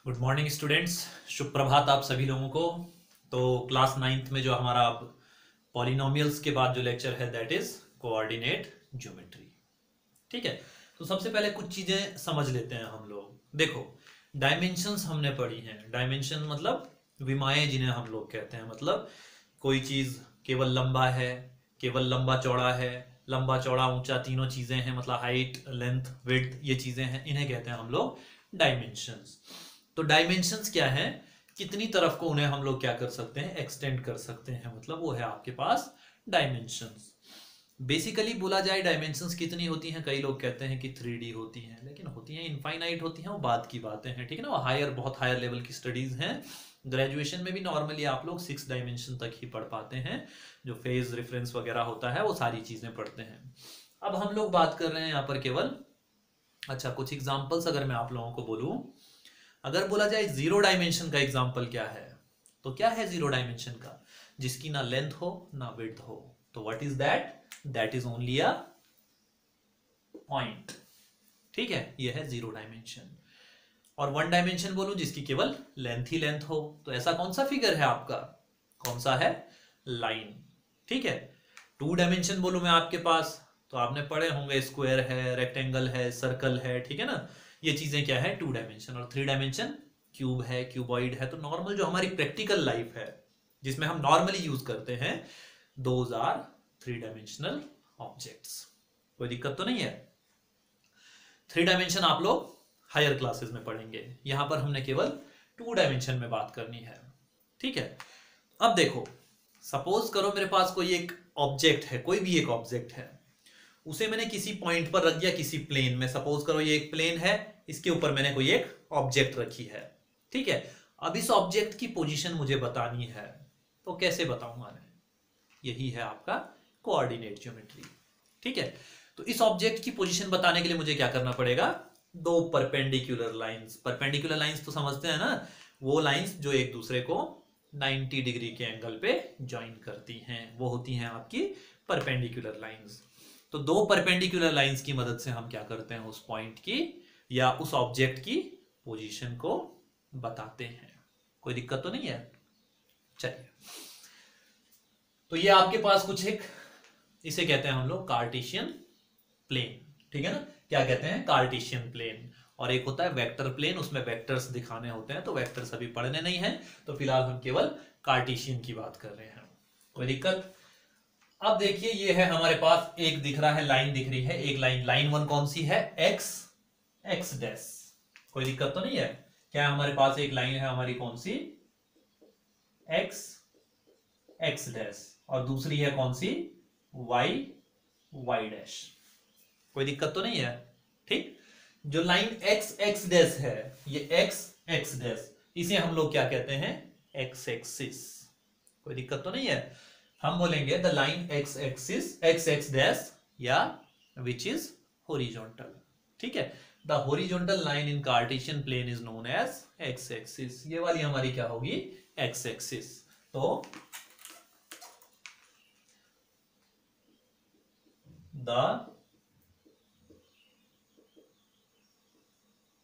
Good morning students. शुभ प्रभात आप सभी लोगों को। तो क्लास नाइन्थ में जो हमारा अब पॉलिनोमियल्स के बाद जो लेक्चर है दैट इज कोऑर्डिनेट ज्योमेट्री। ठीक है, तो सबसे पहले कुछ चीजें समझ लेते हैं हम लोग। देखो, डायमेंशंस हमने पढ़ी हैं। डायमेंशन मतलब विमाएं जिन्हें हम लोग कहते हैं, मतलब कोई चीज केवल लंबा है, केवल लंबा चौड़ा है, लंबा चौड़ा ऊंचा, तीनों चीजें हैं, मतलब हाइट लेंथ विड्थ, ये चीजें हैं, इन्हें कहते हैं हम लोग डायमेंशंस। तो डायमेंशंस क्या है? कितनी तरफ को उन्हें हम लोग क्या कर सकते हैं, एक्सटेंड कर सकते हैं, मतलब वो है आपके पास डायमेंशंस। बेसिकली बोला जाए डायमेंशंस कितनी होती हैं, कई लोग कहते हैं कि 3D होती हैं, लेकिन होती हैं इनफाइनाइट होती हैं, वो बात की बातें हैं। ठीक है ना, वो हायर, बहुत हायर लेवल की स्टडीज हैं। ग्रेजुएशन में भी नॉर्मली आप लोग 6 डायमेंशन तक ही पढ़ पाते हैं, जो फेज रेफरेंस वगैरह होता है वो सारी चीजें पढ़ते हैं। अब हम लोग बात कर रहे हैं यहाँ पर केवल, अच्छा कुछ एग्जांपल्स अगर मैं आप लोगों को बोलूं, अगर बोला जाए जीरो डायमेंशन का एग्जांपल क्या है, तो क्या है जीरो डायमेंशन का? जिसकी ना लेंथ हो ना विड्थ हो। तो what is that? That is only a point. ठीक है, ये है जीरो डायमेंशन। और वन डायमेंशन बोलूं जिसकी केवल लेंथ ही लेंथ हो, तो ऐसा कौन सा फिगर है आपका? कौन सा है? लाइन। ठीक है। टू डायमेंशन बोलूं मैं आपके पास, तो आपने पढ़े होंगे स्क्वायर है, रेक्टेंगल है, सर्कल है। ठीक है ना, ये चीजें क्या है? Two dimension. और थ्री डायमेंशन क्यूब है, क्यूबॉइड है। तो नॉर्मल जो हमारी प्रैक्टिकल लाइफ है, जिसमें हम नॉर्मली यूज करते हैं, those are three dimensional objects. कोई दिक्कत तो नहीं है। थ्री डायमेंशन आप लोग हायर क्लासेस में पढ़ेंगे, यहां पर हमने केवल टू डायमेंशन में बात करनी है। ठीक है। अब देखो, सपोज करो मेरे पास कोई एक ऑब्जेक्ट है, कोई भी एक ऑब्जेक्ट है, उसे मैंने किसी पॉइंट पर रख दिया, किसी प्लेन में। सपोज करो ये एक प्लेन है, इसके ऊपर मैंने कोई एक ऑब्जेक्ट रखी है। ठीक है। अब इस ऑब्जेक्ट की पोजीशन मुझे बतानी है, तो कैसे बताऊंगा मैं? यही है आपका कोऑर्डिनेट ज्योमेट्री। ठीक है। तो इस ऑब्जेक्ट की पोजीशन बताने के लिए मुझे क्या करना पड़ेगा? दो परपेंडिकुलर लाइंस। परपेंडिकुलर लाइंस तो समझते हैं ना, वो लाइंस जो एक दूसरे को 90 डिग्री के एंगल पे ज्वाइन करती हैं, वो होती हैं आपकी परपेंडिकुलर लाइंस। तो दो परपेंडिकुलर लाइंस की मदद से हम क्या करते हैं, उस पॉइंट की या उस ऑब्जेक्ट की पोजीशन को बताते हैं। कोई दिक्कत तो नहीं है? चलिए, तो ये आपके पास कुछ एक, इसे कहते हैं हम लोग कार्टेशियन प्लेन। ठीक है ना, क्या कहते हैं? Cartesian plane. और एक होता है वेक्टर प्लेन, उसमें वेक्टर्स दिखाने होते हैं, तो वेक्टर्स अभी पढ़ने नहीं है, तो फिलहाल हम केवल कार्टेशियन की बात कर रहे हैं। कोई दिक्कत? अब देखिए, ये है हमारे पास, एक दिख रहा है, लाइन दिख रही है, एक लाइन। लाइन वन कौन सी है? X x dash. कोई दिक्कत तो नहीं है? क्या हमारे पास एक लाइन है हमारी, कौन सी? X x dash. और दूसरी है कौन सी? Y Y dash. कोई दिक्कत तो नहीं है? ठीक। जो लाइन एक्स एक्स डैश है, ये एक्स एक्स डैश, इसे हम लोग क्या कहते हैं? X axis. कोई दिक्कत तो नहीं है? हम बोलेंगे the line x axis, x x dash, या विच इज होरिजोंटल। ठीक है। The horizontal line in Cartesian plane is known as x axis. ये वाली हमारी क्या होगी? X axis. तो the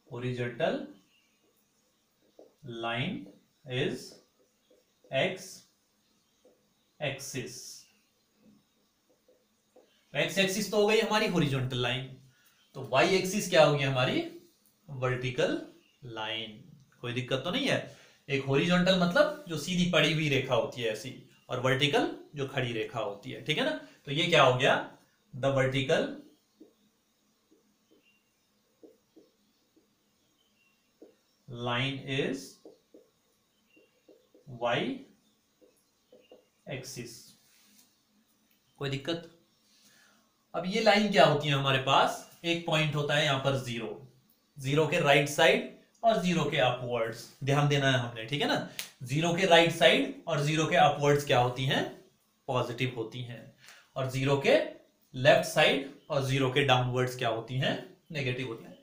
horizontal line is x axis। x axis तो हो गई हमारी हॉरिजॉन्टल लाइन, तो y एक्सिस क्या होगी हमारी? Vertical line. कोई दिक्कत तो नहीं है? एक हॉरिजॉन्टल मतलब जो सीधी पड़ी हुई रेखा होती है ऐसी, और वर्टिकल जो खड़ी रेखा होती है। ठीक है ना, तो ये क्या हो गया? The vertical line is y axis. कोई दिक्कत? अब ये लाइन क्या होती है हमारे पास? एक पॉइंट होता है यहां पर जीरो, जीरो के राइट साइड और जीरो के अपवर्ड्स, ध्यान देना है हमने। ठीक है ना, जीरो के राइट साइड और जीरो के अपवर्ड्स क्या होती हैं? पॉजिटिव होती हैं। और जीरो के लेफ्ट साइड और जीरो के डाउनवर्ड्स क्या होती हैं? नेगेटिव होती हैं।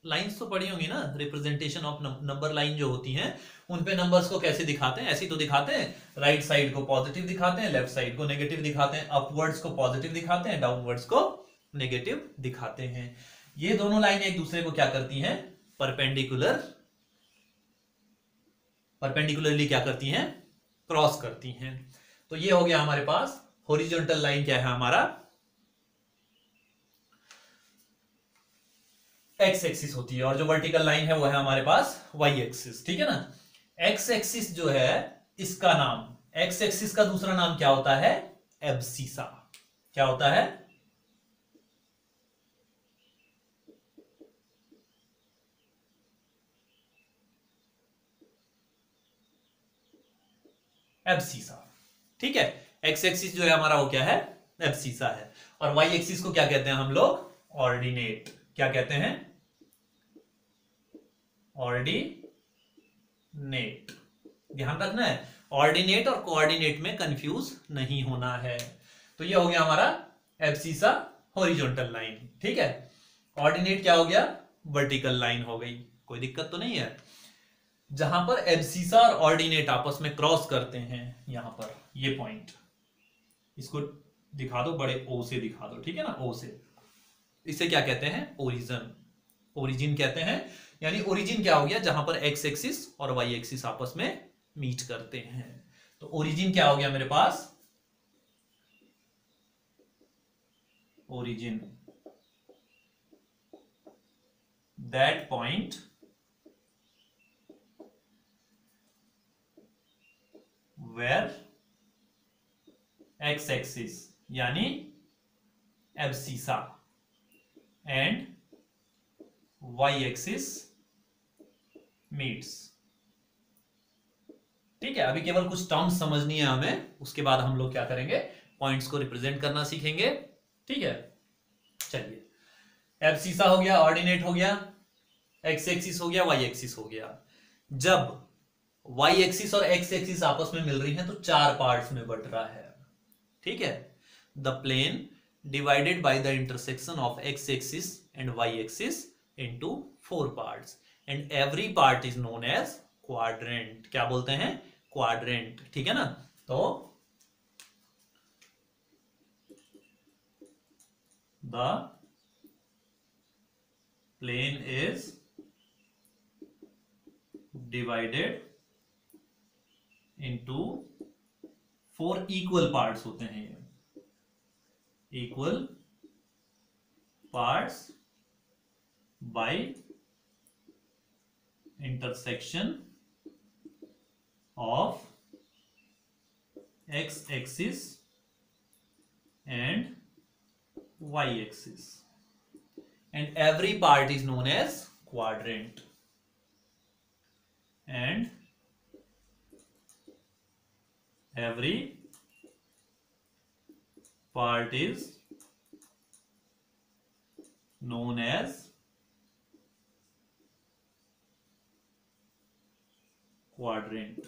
लाइंस तो पढ़ी होंगी ना, रिप्रेजेंटेशन ऑफ नंबर लाइन जो होती हैं, उन पे नंबर्स को कैसे दिखाते हैं? ऐसे तो दिखाते हैं, राइट साइड को पॉजिटिव दिखाते हैं, लेफ्ट साइड को नेगेटिव दिखाते हैं, अपवर्ड्स को पॉजिटिव दिखाते हैं, डाउनवर्ड्स को नेगेटिव दिखाते हैं। ये दोनों लाइन एक दूसरे को क्या करती हैं? परपेंडिकुलर परपेंडिकुलरली क्या करती हैं, क्रॉस करती हैं। तो ये हो गया हमारे पास हॉरिजॉन्टल लाइन क्या है हमारा, एक्स एक्सिस होती है, और जो वर्टिकल लाइन है वो है हमारे पास वाई एक्सिस, ठीक है ना। एक्स एक्सिस जो है इसका नाम, एक्स एक्सिस का दूसरा नाम क्या होता है, एब्सिसा। क्या होता है, एब्सिसा, ठीक है। एक्स एक्सिस जो है हमारा वो क्या है, एब्सिसा है। और वाई एक्सिस को क्या कहते हैं हम लोग, ऑर्डिनेट। क्या कहते हैं, ऑर्डिनेट। ध्यान रखना है, ऑर्डिनेट और कोऑर्डिनेट में कंफ्यूज नहीं होना है। तो ये हो गया हमारा एब्सिसा हॉरिजॉन्टल लाइन, ठीक है। ऑर्डिनेट क्या हो गया, वर्टिकल लाइन हो गई, कोई दिक्कत तो नहीं है। जहां पर एब्सिसा और ऑर्डिनेट आपस में क्रॉस करते हैं, यहां पर ये पॉइंट, इसको दिखा दो, बड़े ओ से दिखा दो, ठीक है ना, ओ से। इसे क्या कहते हैं, ओरिजिन। ओरिजिन कहते हैं, यानी ओरिजिन क्या हो गया, जहां पर एक्स एक्सिस और वाई एक्सिस आपस में मीट करते हैं। तो ओरिजिन क्या हो गया मेरे पास, origin that point where x axis यानी abscissa and Y axis meets. ठीक है, अभी केवल कुछ टर्म्स समझनी है हमें, उसके बाद हम लोग क्या करेंगे, पॉइंट्स को रिप्रेजेंट करना सीखेंगे, ठीक है। चलिए, एब्सिसा हो गया, ऑर्डिनेट हो गया, एक्स एक्सिस हो गया, वाई एक्सिस हो गया। जब वाई एक्सिस और एक्स एक्सिस आपस में मिल रही हैं तो चार पार्ट्स में बट रहा है, ठीक है। The plane divided by the intersection of X axis and Y axis into 4 parts and every part is known as quadrant. क्या बोलते हैं, क्वाड्रेंट, ठीक है ना। तो the plane is divided into 4 equal parts होते हैं, ये equal parts by intersection of X axis and Y axis and every part is known as quadrant and every part is known as quadrant।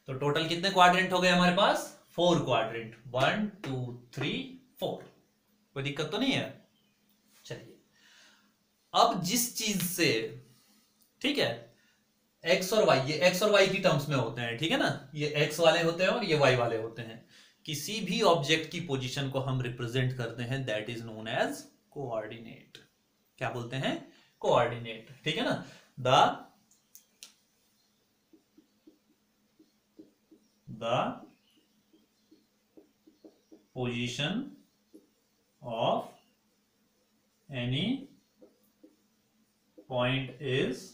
तो total कितने quadrant हो गए हमारे पास, 4 quadrant, 1 2 3 4। कोई दिक्कत तो नहीं है। चलिए, अब जिस चीज से, ठीक है, एक्स और वाई, ये एक्स और वाई की टर्म्स में होते हैं, ठीक है ना, ये एक्स वाले होते हैं और ये वाई वाले होते हैं। किसी भी ऑब्जेक्ट की पोजीशन को हम रिप्रेजेंट करते हैं, that is known as coordinate. क्या बोलते हैं, कोऑर्डिनेट, ठीक है ना। The position of any point is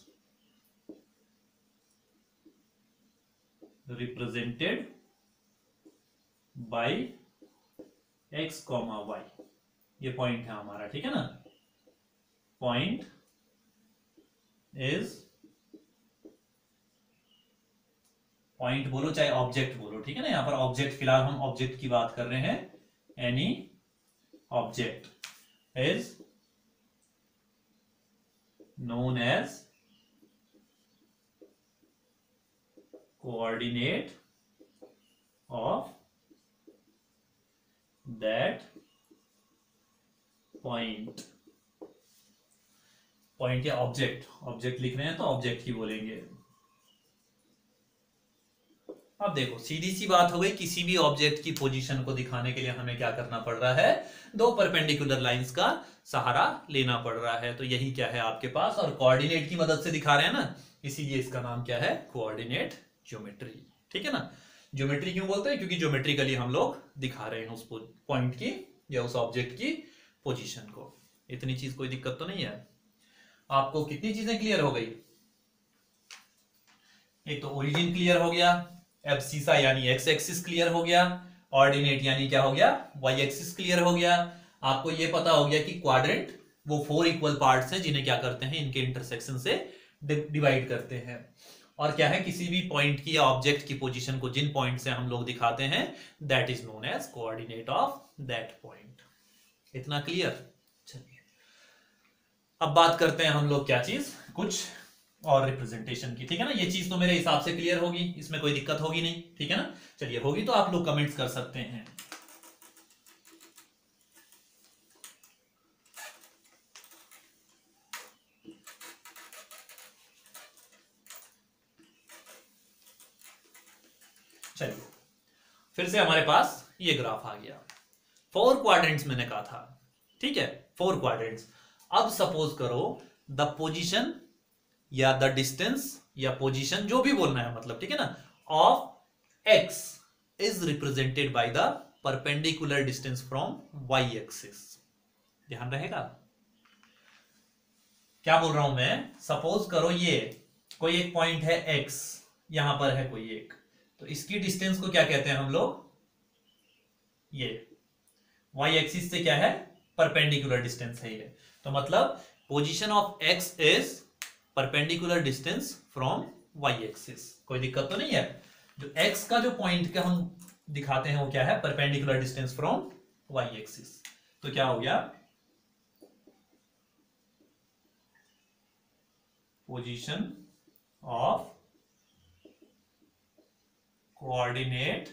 represented by x, y। ये पॉइंट है हमारा, ठीक है ना। पॉइंट इज, पॉइंट बोलो चाहे ऑब्जेक्ट बोलो, ठीक है ना। यहां पर ऑब्जेक्ट, फिलहाल हम ऑब्जेक्ट की बात कर रहे हैं। Any object is known as coordinate of that point। Point या ऑब्जेक्ट, ऑब्जेक्ट लिख रहे हैं तो ऑब्जेक्ट ही बोलेंगे। अब देखो सीधी सी बात हो गई, किसी भी ऑब्जेक्ट की पोजीशन को दिखाने के लिए हमें क्या करना पड़ रहा है, दो परपेंडिकुलर लाइंस का सहारा लेना पड़ रहा है। तो यही क्या है आपके पास, और कोऑर्डिनेट की मदद से दिखा रहे हैं ना, इसीलिए इसका नाम क्या है, कोऑर्डिनेट ज्योमेट्री। ठीक है ना। ज्योमेट्री क्यों बोलते हैं, क्योंकि ज्योमेट्रिकली हम लोग दिखा रहे हैं उस पॉइंट की या उस ऑब्जेक्ट की पोजीशन को। इतनी चीज कोई दिक्कत तो नहीं है। आपको कितनी चीजें क्लियर हो गई, एक तो ओरिजिन क्लियर हो गया, एब्सिसा यानी एक्स एक्सिस क्लियर हो गया, ऑर्डिनेट यानी क्या हो गया, वाई एक्सिस क्लियर हो गया। आपको ये पता हो गया कि क्वाड्रेंट वो 4 इक्वल पार्ट्स हैं जिन्हें क्या करते हैं, इनके इंटरसेक्शन से डिवाइड करते हैं। और क्या है, किसी भी पॉइंट की या ऑब्जेक्ट की पोजीशन को जिन पॉइंट से हम लोग दिखाते हैं, that is known as coordinate of that point. इतना क्लियर। चलिए अब बात करते हैं हम लोग क्या चीज, कुछ और रिप्रेजेंटेशन की। ठीक है ना, ये चीज तो मेरे हिसाब से क्लियर होगी, इसमें कोई दिक्कत होगी नहीं। ठीक है ना, चलिए होगी तो आप लोग कमेंट्स कर सकते हैं। चलिए फिर से हमारे पास ये ग्राफ आ गया, 4 क्वाड्रेंट्स मैंने कहा था। ठीक है, 4 क्वाड्रेंट्स। अब सपोज करो द पोजीशन या द डिस्टेंस या पोजीशन, जो भी बोलना है मतलब, ठीक है ना, of X is represented by the perpendicular distance from Y axis. ध्यान रहेगा क्या बोल रहा हूं मैं। सपोज करो ये कोई एक पॉइंट है एक्स, यहां पर है कोई एक, तो इसकी डिस्टेंस को क्या कहते हैं हम लोग, ये वाई एक्सिस से क्या है, परपेंडिकुलर डिस्टेंस है ये। तो मतलब position of X is perpendicular distance from Y axis. कोई दिक्कत तो नहीं है। जो एक्स का जो पॉइंट का हम दिखाते हैं वो क्या है, perpendicular distance from Y axis. तो क्या हो गया, position of coordinate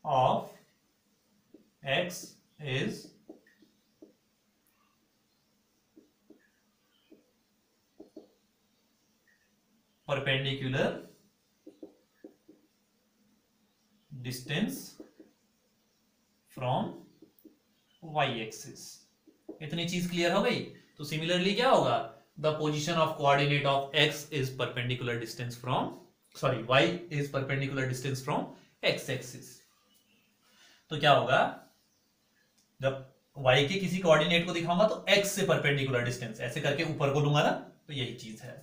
of x is perpendicular distance from y axis। इतनी चीज क्लियर हो गई। तो सिमिलरली क्या होगा, the position of coordinate of x is perpendicular distance from, sorry y is perpendicular distance from x axis. तो क्या होगा, जब y के किसी कोऑर्डिनेट को दिखाऊंगा तो x से परपेंडिकुलर डिस्टेंस ऐसे करके ऊपर को लूंगा ना, तो यही चीज है।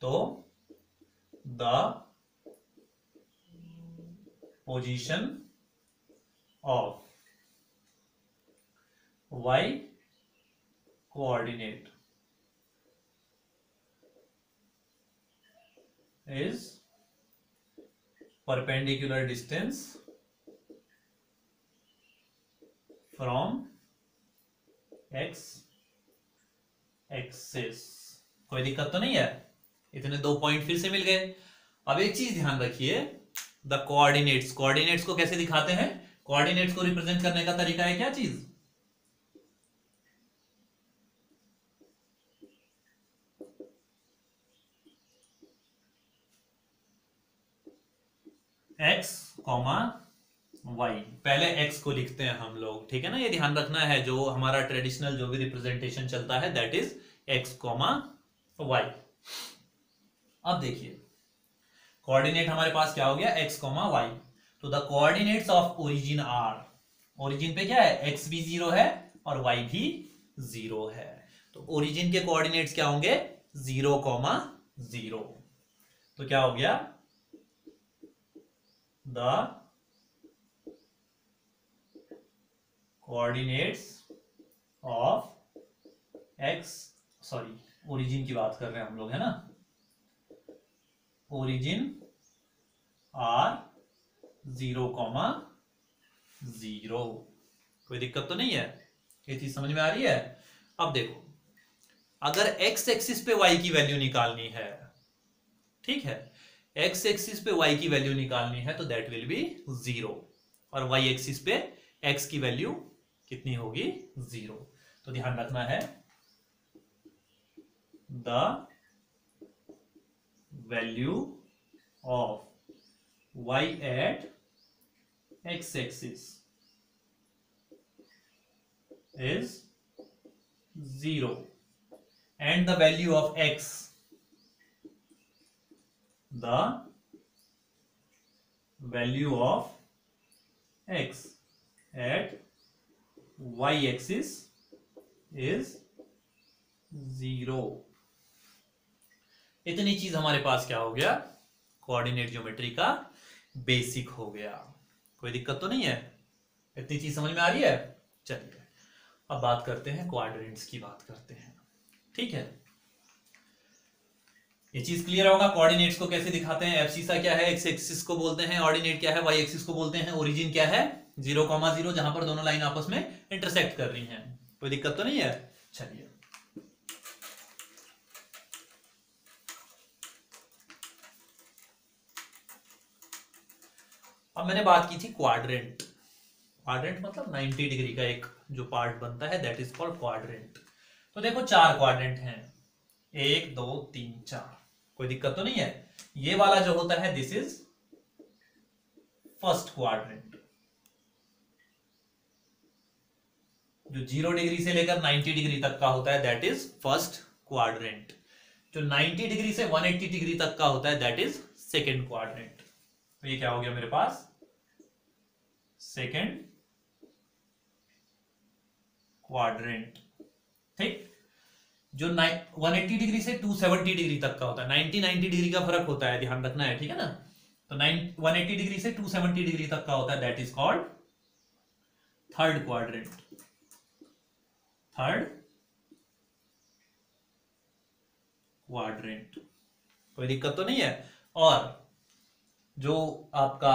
तो the position of y coordinate is perpendicular distance from x axis। कोई दिक्कत तो नहीं है, इतने 2 पॉइंट फिर से मिल गए। अब एक चीज ध्यान रखिए, द कोऑर्डिनेट्स, कोऑर्डिनेट्स को कैसे दिखाते हैं, कोऑर्डिनेट्स को रिप्रेजेंट करने का तरीका है क्या चीज, x, y। पहले x को लिखते हैं हम लोग, ठीक है ना, ये ध्यान रखना है। जो हमारा ट्रेडिशनल जो भी रिप्रेजेंटेशन चलता है दैट इज x, y। अब देखिए कोऑर्डिनेट हमारे पास क्या हो गया, x, y। तो the coordinates of origin are, origin पे क्या है, x भी 0 है और y भी 0 है। तो ओरिजिन के कोऑर्डिनेट्स क्या होंगे, 0, 0। तो क्या हो गया, the coordinates of x, sorry origin की बात कर रहे हैं हम लोग, है ना, ओरिजिन आर 0, 0। कोई दिक्कत तो नहीं है, ये चीज समझ में आ रही है। अब देखो अगर x एक्सिस पे y की वैल्यू निकालनी है, ठीक है, x एक्सिस पे y की वैल्यू निकालनी है तो दैट विल बी 0, और y एक्सिस पे x की वैल्यू कितनी होगी, 0। तो ध्यान रखना है, the value of y at x axis is 0 and the value of x, the value of x at y axis is 0। इतनी चीज हमारे पास क्या हो गया, कोऑर्डिनेट ज्योमेट्री का बेसिक हो गया। कोई दिक्कत तो नहीं है, इतनी चीज समझ में आ रही है। चलिए अब बात करते हैं क्वाड्रेंट्स की, बात करते हैं। ठीक है, ये चीज क्लियर होगा। कोऑर्डिनेट्स को कैसे दिखाते हैं, एब्सिसा क्या है, एक्स एक्सिस को बोलते हैं, ऑर्डिनेट क्या है, वाई एक्सिस को बोलते हैं, ओरिजिन क्या है 0,0 जहां पर दोनों लाइन आपस में इंटरसेक्ट कर रही हैं। कोई दिक्कत तो नहीं है। चलिए अब मैंने बात की थी क्वाड्रेंट। क्वाड्रेंट मतलब 90 डिग्री का एक जो पार्ट बनता है, दैट इज कॉल्ड क्वाड्रेंट। तो देखो 4 क्वाड्रेंट हैं, 1 2 3 4। कोई दिक्कत तो नहीं है। ये वाला जो होता है दिस इज फर्स्ट क्वाड्रेंट, जो 0 डिग्री से लेकर 90 डिग्री तक का होता है दैट इज फर्स्ट क्वाड्रेंट। जो 90 डिग्री से 180 डिग्री तक का होता है दैट इज सेकेंड क्वाड्रेंट। तो ये क्या हो गया मेरे पास, सेकेंड क्वाड्रेंट। ठीक, जो 180 डिग्री से 270 डिग्री तक का होता है, 90 डिग्री का फर्क होता है, ध्यान रखना है। ठीक है ना। तो 180 डिग्री से 270 डिग्री तक का होता है, that is called third quadrant. Third quadrant, कोई दिक्कत तो नहीं है। और जो आपका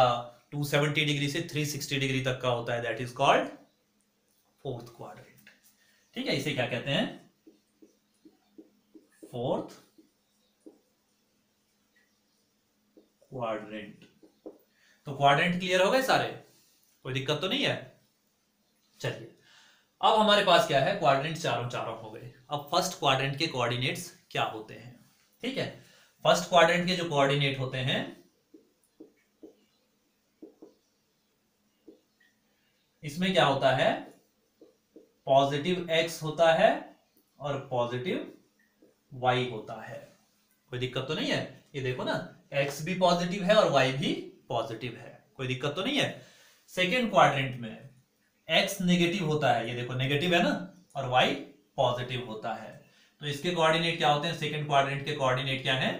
270 डिग्री से 360 डिग्री तक का होता है that is called fourth quadrant. ठीक है, इसे क्या कहते हैं, फोर्थ क्वाड्रेंट। तो क्वाड्रेंट क्लियर हो गए सारे, कोई दिक्कत तो नहीं है। चलिए अब हमारे पास क्या है, क्वाड्रेंट चारों हो गए। अब फर्स्ट क्वाड्रेंट के कोऑर्डिनेट्स क्या होते हैं। ठीक है, फर्स्ट क्वाड्रेंट के जो कोऑर्डिनेट होते हैं, इसमें क्या होता है, पॉजिटिव x होता है और पॉजिटिव y होता है। कोई दिक्कत तो नहीं है। ये देखो ना, x भी पॉजिटिव है और y भी पॉजिटिव है, कोई दिक्कत तो नहीं है। सेकेंड क्वाड्रेंट में x नेगेटिव होता है, ये देखो नेगेटिव है ना, और y पॉजिटिव होता है। तो इसके कोऑर्डिनेट क्या होते हैं, सेकेंड क्वाड्रेंट के कोऑर्डिनेट क्या है,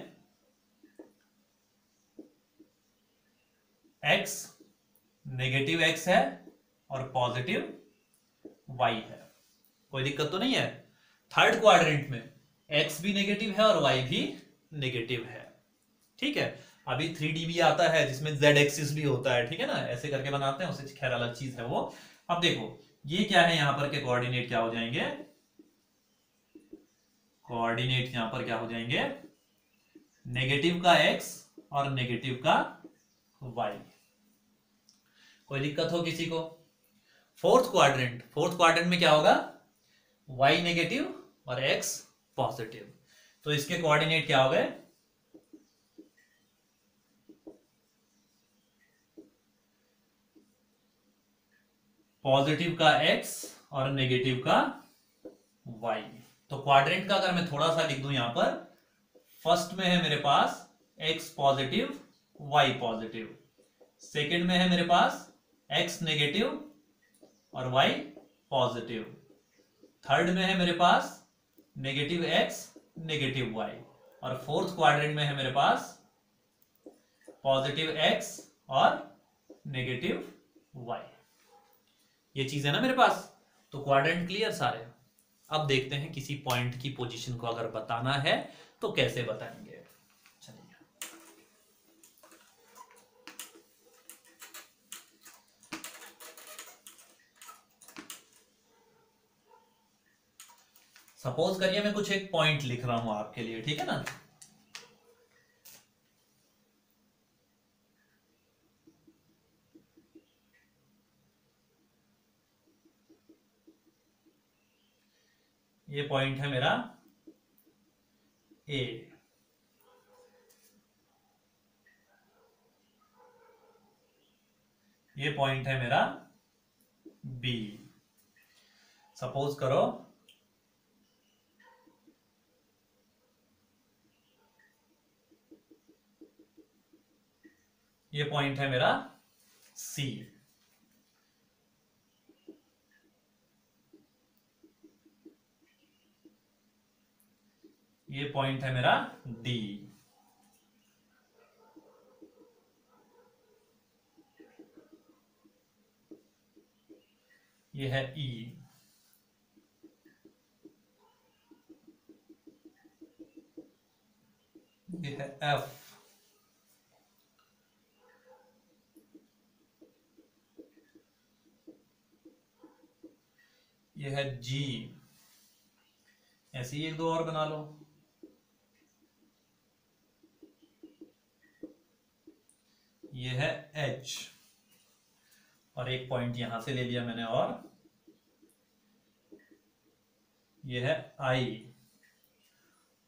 x नेगेटिव x है और पॉजिटिव y है। कोई दिक्कत तो नहीं है। थर्ड क्वाड्रेंट में x भी नेगेटिव है और y भी नेगेटिव है। ठीक है, अभी 3D भी आता है जिसमें z एक्सिस भी होता है। ठीक है ना, ऐसे करके बनाते हैं, उससे खैर अलग चीज है वो। अब देखो ये क्या है, यहां पर के कोऑर्डिनेट क्या हो जाएंगे, कोऑर्डिनेट यहां पर क्या हो जाएंगे, नेगेटिव का x और नेगेटिव का y। कोई दिक्कत हो किसी को। फोर्थ क्वाड्रेंट में क्या होगा, y नेगेटिव और x पॉजिटिव। तो इसके कोऑर्डिनेट क्या हो गए, पॉजिटिव का x और नेगेटिव का y। तो क्वाड्रेंट का अगर मैं थोड़ा सा लिख दूं, यहां पर फर्स्ट में है मेरे पास x positive y positive, second में है मेरे पास x नेगेटिव और y पॉजिटिव, थर्ड में है मेरे पास नेगेटिव x नेगेटिव y, और फोर्थ क्वाड्रेंट में है मेरे पास पॉजिटिव x और नेगेटिव y। ये चीज है ना मेरे पास। तो क्वाड्रेंट क्लियर सारे। अब देखते हैं किसी पॉइंट की पोजीशन को अगर बताना है तो कैसे बताएंगे। चलिए सपोज करिए मैं कुछ एक पॉइंट लिख रहा हूं आपके लिए, ठीक है ना। ये पॉइंट है मेरा ए, ये पॉइंट है मेरा बी। सपोज करो ये पॉइंट है मेरा सी। ये पॉइंट है मेरा डी। ये है ई। ये है एफ। ये है जी। ऐसे ही एक दो और बना लो। ये है एच और एक पॉइंट यहां से ले लिया मैंने, और ये है आई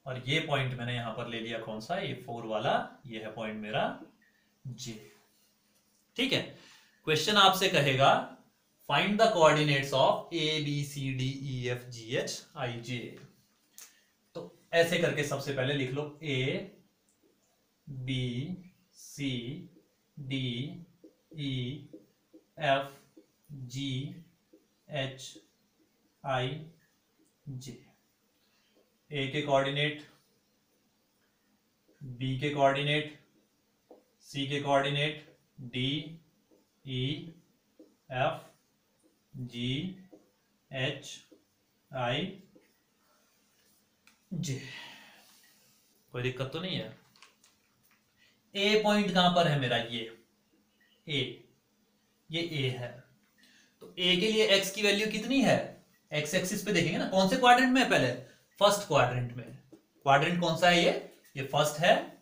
और ये पॉइंट मैंने यहां पर ले लिया कौन सा, ये 4 वाला। ये है पॉइंट मेरा जे। ठीक है, क्वेश्चन आपसे कहेगा find the coordinates of A B C D E F G H I J. तो ऐसे करके सबसे पहले लिख लो A B C D E F G H I J. A के कोऑर्डिनेट, बी के कोऑर्डिनेट, सी के coordinate, D E F G H I J. कोई दिक्कत तो नहीं है? ए पॉइंट कहां पर है मेरा, ये ए है। तो ए के लिए एक्स की वैल्यू कितनी है, एक्स एक्सिस पे देखेंगे ना, कौन से क्वाड्रेंट में है, पहले फर्स्ट क्वाड्रेंट में। क्वाड्रेंट कौन सा है, ये फर्स्ट है,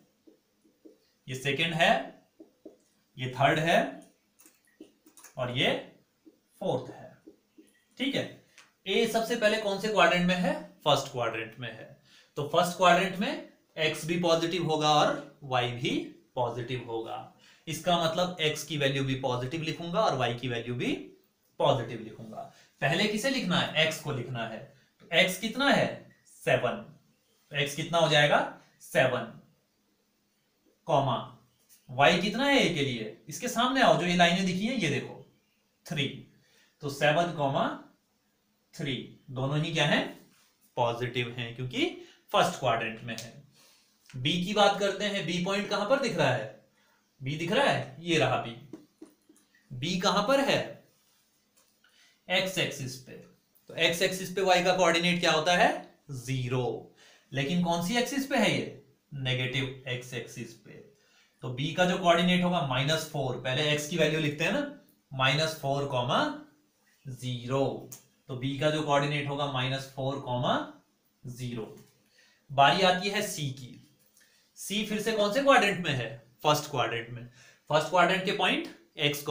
ये सेकंड है, ये थर्ड है और ये फोर्थ है। ठीक है, ए सबसे पहले कौन से क्वाड्रेंट में है, फर्स्ट क्वाड्रेंट में है। तो फर्स्ट क्वाड्रेंट में एक्स भी पॉजिटिव होगा और वाई भी पॉजिटिव होगा। इसका मतलब एक्स की वैल्यू भी पॉजिटिव लिखूंगा और वाई की वैल्यू भी पॉजिटिव लिखूंगा। पहले किसे लिखना है, एक्स को लिखना है। तो एक्स कितना है, 7। तो एक्स कितना हो जाएगा 7, कॉमा वाई कितना है ए के लिए, इसके सामने आओ, जो ये लाइनें दिखी हैं ये देखो 3। तो 7,3 दोनों ही क्या है, पॉजिटिव हैं, क्योंकि फर्स्ट क्वाड्रेंट में है। बी की बात करते हैं। बी पॉइंट कहां पर दिख रहा है, बी दिख रहा है, ये रहा बी। बी कहां पर है, एक्स एक्सिस पे। तो एक्स एक्सिस पे वाई का कोऑर्डिनेट क्या होता है, 0। लेकिन कौन सी एक्सिस पे है ये, नेगेटिव एक्स एक्सिस पे। तो बी का जो कोऑर्डिनेट होगा -4, पहले एक्स की वैल्यू लिखते हैं ना, -4, 0। तो बी का जो कोऑर्डिनेट होगा -4, 0। बारी आती है सी की। सी फिर से कौन से क्वाड्रेंट में है, फर्स्ट क्वाड्रेंट में। फर्स्ट क्वाड्रेंट के पॉइंट x,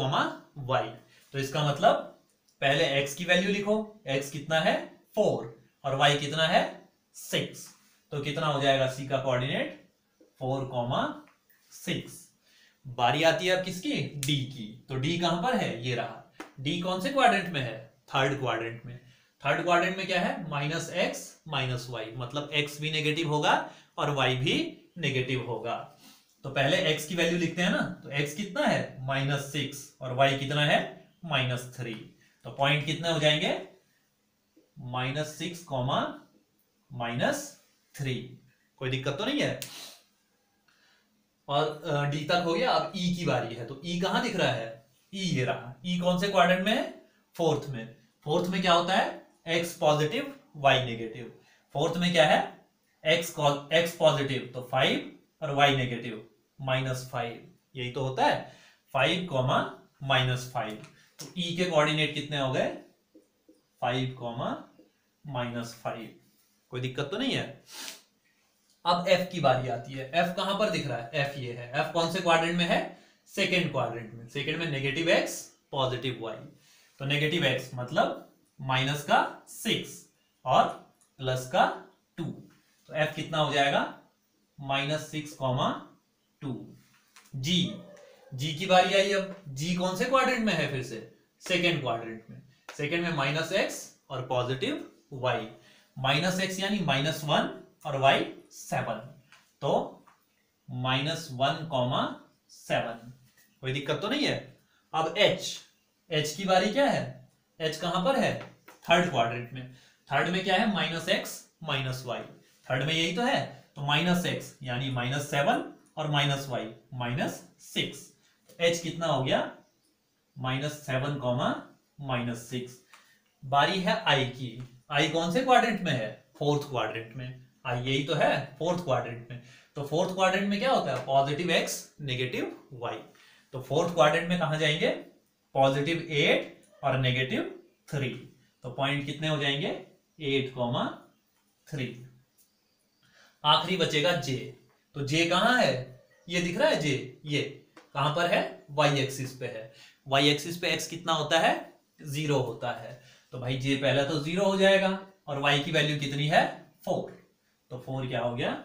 y। तो इसका मतलब पहले x की वैल्यू लिखो, x कितना है 4 और y कितना है 6। तो कितना हो जाएगा सी का कोऑर्डिनेट 4, 6। बारी आती है अब किसकी, डी की। तो डी कहां पर है, ये रहा। डी कौन से क्वाड्रेंट में है, थर्ड क्वाड्रेंट में। थर्ड क्वाड्रेंट में क्या है, -x -y, मतलब x भी नेगेटिव होगा और y भी नेगेटिव होगा। तो पहले x की वैल्यू लिखते हैं ना, तो x कितना है -6 और y कितना है -3। तो पॉइंट कितने हो जाएंगे, -6, -3। कोई दिक्कत तो नहीं है? और डी तक हो गया। अब ई की बारी है। तो ई कहां दिख रहा है, ई ये रहा। ई कौन से क्वाड्रेंट में है, फोर्थ में। फोर्थ में क्या होता है, x positive y negative. Fourth में क्या है, x पॉजिटिव तो 5 और y नेगेटिव -5। यही तो होता है 5, -5। तो e के कोऑर्डिनेट कितने हो गए, 5, -5। कोई दिक्कत तो नहीं है? अब f की बारी आती है। f कहां पर दिख रहा है, f ये है। f कौन से क्वाड्रेंट में है, सेकेंड क्वाड्रेंट में। सेकेंड में -x पॉजिटिव y। तो -x मतलब -6 और +2। तो f कितना हो जाएगा, -6, 2। g जी की बारी आई। अब जी कौन से क्वाड्रेंट में है? फिर से सेकेंड क्वाड्रेंट में। सेकेंड में माइनस एक्स और पॉजिटिव वाई। माइनस एक्स यानी -1 और वाई 7, तो -1,7। कोई दिक्कत तो नहीं है। अब एच की बारी क्या है? एच कहां पर है? थर्ड क्वाड्रेंट में। थर्ड में क्या है? -x -y। थर्ड में यही तो है। तो -x यानी -7 और -y -6। एच कितना हो गया? -7, -6। बारी है आई की। आई कौन से क्वाड्रेंट में है? फोर्थ क्वाड्रेंट में। आई यही तो है, फोर्थ क्वाड्रेंट में। तो फोर्थ क्वाड्रेंट में क्या होता है? Positive x negative y। तो फोर्थ क्वाड्रेंट में कहां जाएंगे? +8 और -3। तो पॉइंट कितने हो जाएंगे? 8,3। आखिरी बचेगा जे। तो जे कहां है? ये दिख रहा है जे, ये कहां पर है? वाई एक्सिस पे है। वाई एक्सिस पे एक्स कितना होता है? 0 होता है। तो भाई जे पहला तो 0 हो जाएगा, और वाई की वैल्यू कितनी है? 4। तो 4 क्या हो गया?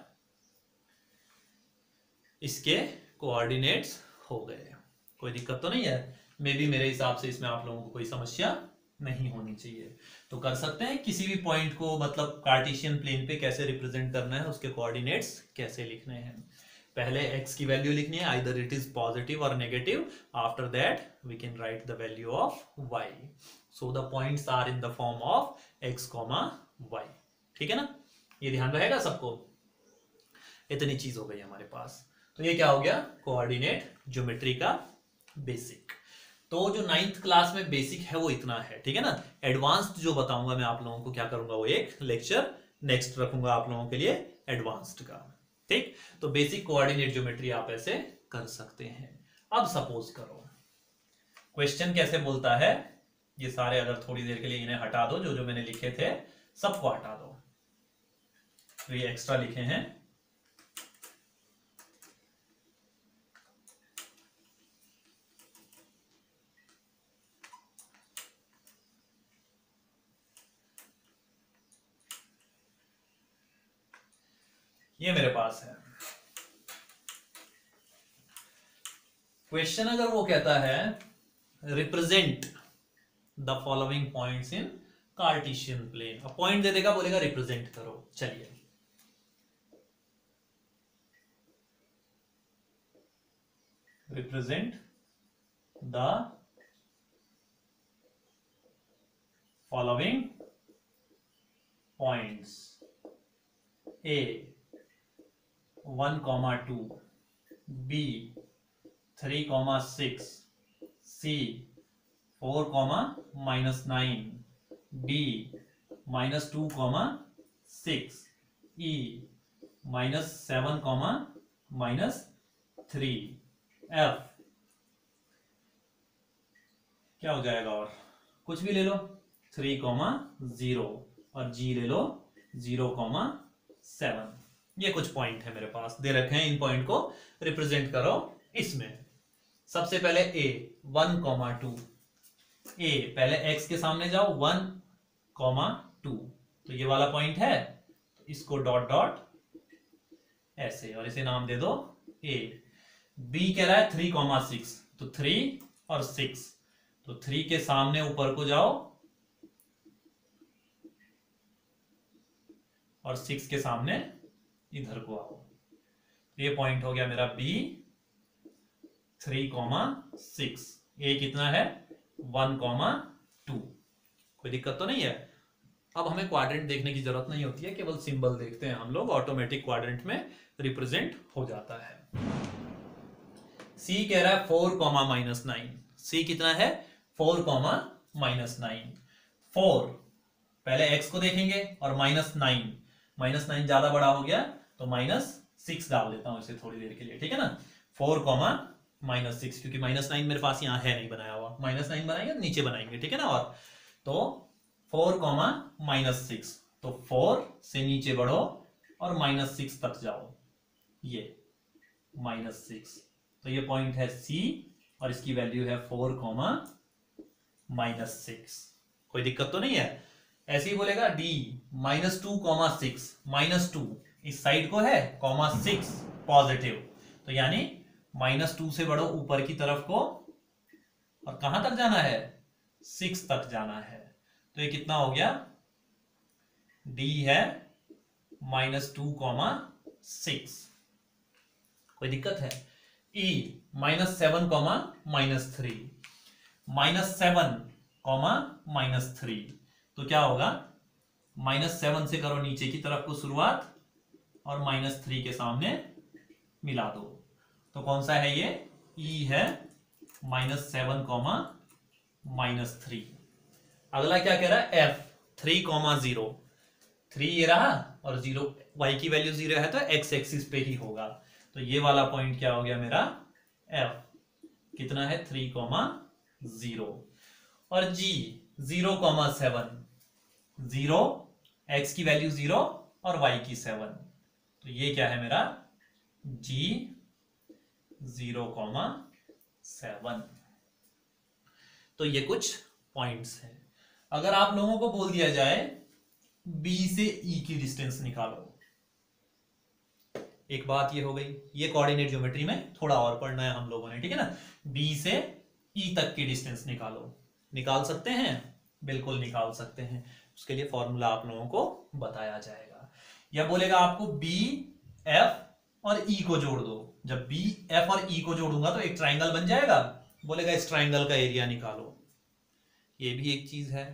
इसके कोऑर्डिनेट्स हो गए। कोई दिक्कत तो नहीं है? मे बी मेरे हिसाब से इसमें आप लोगों को कोई समस्या नहीं होनी चाहिए। तो कर सकते हैं किसी भी पॉइंट को, मतलब कार्टेशियन प्लेन पे कैसे रिप्रेजेंट करना है, उसके कोऑर्डिनेट्स कैसे लिखने हैं। पहले x की वैल्यू लिखनी है, आइदर इट इज पॉजिटिव और negative. After that we can write the value of y। So the points are in the form of x, y। ठीक है ना? ये ध्यान रहेगा सबको। इतनी चीज हो गई हमारे पास। तो ये क्या हो गया? कोऑर्डिनेट ज्योमेट्री का बेसिक। तो जो 9th क्लास में बेसिक है वो इतना है, ठीक है ना? एडवांस्ड जो बताऊंगा मैं आप लोगों को, क्या करूंगा, वो एक लेक्चर नेक्स्ट रखूंगा आप लोगों के लिए एडवांस्ड का। ठीक? तो बेसिक कोऑर्डिनेट ज्योमेट्री आप ऐसे कर सकते हैं। अब सपोज करो क्वेश्चन कैसे बोलता है, ये सारे अगर थोड़ी देर के लिए इन्हें हटा दो, जो जो मैंने लिखे थे सबको हटा दो। तो ये एक्स्ट्रा लिखे हैं। ये मेरे पास है क्वेश्चन। अगर वो कहता है represent the following points in Cartesian plane, अब पॉइंट दे देगा, बोलेगा रिप्रेजेंट करो। चलिए, represent the following points A 1, 2, B 3, 6, C 4, -9, D -2, 6, E -7, -3, F क्या हो जाएगा? और कुछ भी ले लो, 3, 0, और G ले लो 0, 7। ये कुछ पॉइंट है मेरे पास, दे रखे हैं। इन पॉइंट को रिप्रेजेंट करो इसमें। सबसे पहले A 1, 2। A पहले x के सामने जाओ, 1, 2। तो ये वाला पॉइंट है, तो इसको डॉट डॉट ऐसे, और इसे नाम दे दो A। B कह रहा है 3, 6। तो 3 और 6, तो 3 के सामने ऊपर को जाओ और 6 के सामने इधर को आओ। ये पॉइंट हो गया मेरा B 3, 6। A कितना है? 1, 2। कोई दिक्कत तो नहीं है? अब हमें क्वाड्रेंट देखने की जरूरत नहीं होती है, केवल सिंबल देखते हैं हम लोग, ऑटोमेटिक क्वाड्रेंट में रिप्रेजेंट हो जाता है। C कह रहा है 4, -9। C कितना है? 4, -9। 4 पहले x को देखेंगे, और -9 ज्यादा बड़ा हो गया, तो -6 डाल देता हूं इसे थोड़ी देर के लिए, ठीक है ना? 4, -6, क्योंकि -9 मेरे पास यहां है नहीं बनाया हुआ। -9 बनाएंगे तो नीचे बनाएंगे, ठीक है ना? और तो 4, -6, तो 4 से नीचे बढ़ो और -6 तक जाओ, ये -6। तो ये पॉइंट है C, और इसकी वैल्यू है 4, -6। कोई दिक्कत तो नहीं है? ऐसे ही बोलेगा D -2, 6, -2 इस साइड को है, 6 पॉजिटिव, तो यानी -2 से बढ़ो ऊपर की तरफ को, और कहां तक जाना है, 6 तक जाना है। तो ये कितना हो गया, d है -2, 6। कोई दिक्कत है। e -7, -3, -7, -3, तो क्या होगा, -7 से करो नीचे की तरफ को शुरुआत, और -3 के सामने मिला दो। तो कौन सा है ये, e है -7, -3। अगला क्या कह रहा है, f 3, 0। 3 ये रहा, और 0, y की वैल्यू 0 है तो x एक्सिस पे ही होगा। तो ये वाला पॉइंट क्या हो गया मेरा, f कितना है, 3, 0। और g 0, 7, 0, x की वैल्यू 0 और y की 7। तो ये क्या है मेरा, g 0, 7। तो ये कुछ पॉइंट्स हैं। अगर आप लोगों को बोल दिया जाए b से e की डिस्टेंस निकालो, एक बात ये हो गई, ये कोऑर्डिनेट ज्योमेट्री में थोड़ा और पढ़ना है हम लोगों ने, ठीक है ना। b से e तक की डिस्टेंस निकालो, निकाल सकते हैं, बिल्कुल निकाल सकते हैं। उसके लिए फॉर्मूला आप लोगों को बताया जाएगा। या बोलेगा आपको b, f और e को जोड़ दो। जब b, f और e को जोड़ूंगा तो एक ट्राइंगल बन जाएगा। बोलेगा इस ट्राइंगल का एरिया निकालो, ये भी एक चीज है।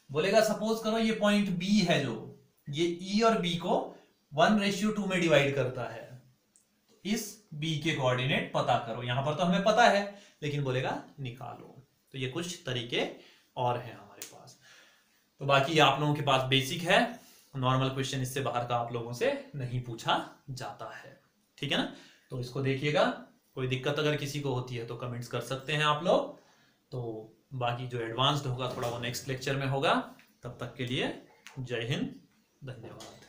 बोलेगा सपोज करो ये पॉइंट b है, जो ये e और b को 1:2 में डिवाइड करता है, इस b के कोऑर्डिनेट पता करो। यहां पर तो हमें पता है, लेकिन बोलेगा निकालो। तो ये कुछ तरीके और हैं हमारे पास। तो बाकी आप लोगों के पास बेसिक है, नॉर्मल क्वेश्चन इससे बाहर का आप लोगों से नहीं पूछा जाता है, ठीक है ना। तो इसको देखिएगा, कोई दिक्कत अगर किसी को होती है तो कमेंट्स कर सकते हैं आप लोग। तो बाकी जो एडवांस्ड होगा थोड़ा वो नेक्स्ट लेक्चर में होगा। तब तक के लिए जय हिंद, धन्यवाद।